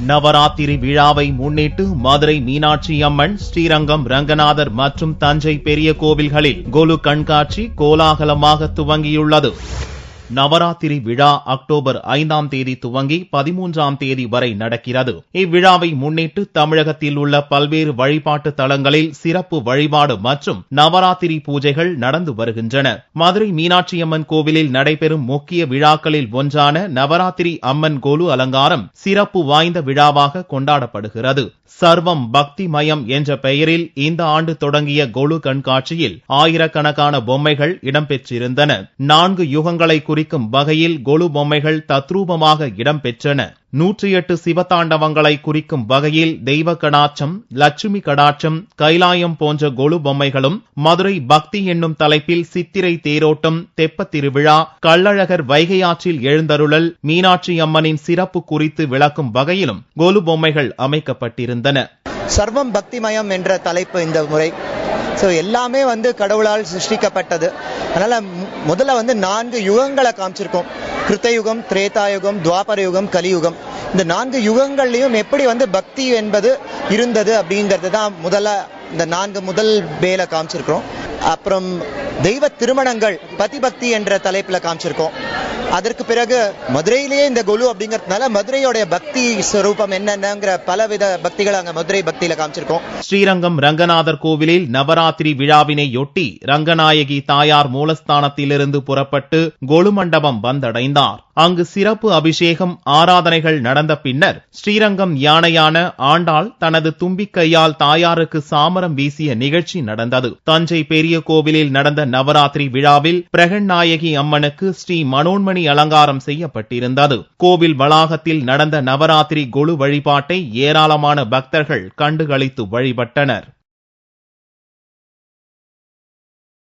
நவராத்திரி விழாவை முன்னிட்டு மதுரை மீனாட்சி அம்மன், ஸ்ரீரங்கம் ரங்கநாதர் மற்றும் தஞ்சை பெரிய கோவில்களில் கொலு கண்காட்சி கோலாகலமாக துவங்கியுள்ளது. நவராத்திரி விழா அக்டோபர் 5ஆம் தேதி துவங்கி 13ஆம் தேதி வரை நடக்கிறது. இவ்விழாவை முன்னிட்டு தமிழகத்தில் உள்ள பல்வேறு வழிபாட்டு தலங்களில் சிறப்பு வழிபாடு மற்றும் நவராத்திரி பூஜைகள் நடந்து வருகின்றன. மதுரை மீனாட்சி அம்மன் கோவிலில் நடைபெறும் முக்கிய விழாக்களில் ஒன்றான நவராத்திரி அம்மன் கொலு அலங்காரம் சிறப்பு வாய்ந்த விழாவாக கொண்டாடப்படுகிறது. சர்வம் பக்தி மயம் என்ற பெயரில் இந்த ஆண்டு தொடங்கிய கொலு கண்காட்சியில் ஆயிரக்கணக்கான பொம்மைகள் இடம்பெற்றிருந்தன. 4 யுகங்களை குறிக்கும் வகையில் கொலு பொம்மைகள் தத்ரூபமாக இடம்பெற்றன. 108 சிவதாண்டவங்களை குறிக்கும் வகையில் தெய்வ கடாட்சம், லட்சுமி கடாட்சம், கைலாயம் போன்ற கொலு பொம்மைகளும், மதுரை பக்தி என்னும் தலைப்பில் சித்திரை தேரோட்டம், தெப்ப திருவிழா, கள்ளழகர் வைகை ஆற்றில் எழுந்தருளல், மீனாட்சி அம்மனின் சிறப்பு குறித்து விளக்கும் வகையிலும் கொலு பொம்மைகள் அமைக்கப்பட்டிருந்தன. சர்வம் பக்திமயம் என்ற தலைப்பு இந்த முறை. எல்லாமே கடவுளால் சிருஷ்டிக்கப்பட்டது. அதனால முதல்ல 4 யுகங்களை காமிச்சிருக்கோம். கிருத்தயுகம், திரேதாயுகம், துவாபர யுகம், கலியுகம். இந்த 4 யுகங்கள்லயும் எப்படி பக்தி என்பது இருந்தது அப்படிங்கிறது தான் இந்த 4 முதல் பேல காமிச்சிருக்கிறோம். அப்புறம் தெய்வ திருமணங்கள், பதிபக்தி என்ற தலைப்புல காமிச்சிருக்கோம். அதற்கு பிறகு மதுரையிலேயே இந்த கொலு அப்படிங்கறதுனால மதுரையோட பக்தி ஸ்வரூபம் என்னங்கிற பலவித பக்திகளை அங்க மதுரை பக்தியில காமிச்சிருக்கோம். ஸ்ரீரங்கம் ரங்கநாதர் கோவிலில் நவராத்திரி விழாவினையொட்டி ரங்கநாயகி தாயார் மூலஸ்தானத்திலிருந்து புறப்பட்டு கொலு மண்டபம் வந்தடைந்தார். அங்கு சிறப்பு அபிஷேகம், ஆராதனைகள் நடந்த பின்னர் ஸ்ரீரங்கம் யானையான ஆண்டாள் தனது தும்பிக்கையால் தாயாருக்கு சாமரம் வீசிய நிகழ்ச்சி நடந்தது. தஞ்சை பெரிய கோவிலில் நடந்த நவராத்திரி விழாவில் பிரகன்நாயகி அம்மனுக்கு ஸ்ரீ மனோன்மணி அலங்காரம் செய்யப்பட்டிருந்தது. கோவில் வளாகத்தில் நடந்த நவராத்திரி கொலு வழிபாட்டை ஏராளமான பக்தர்கள் கண்டுகளித்து வழிபட்டனர்.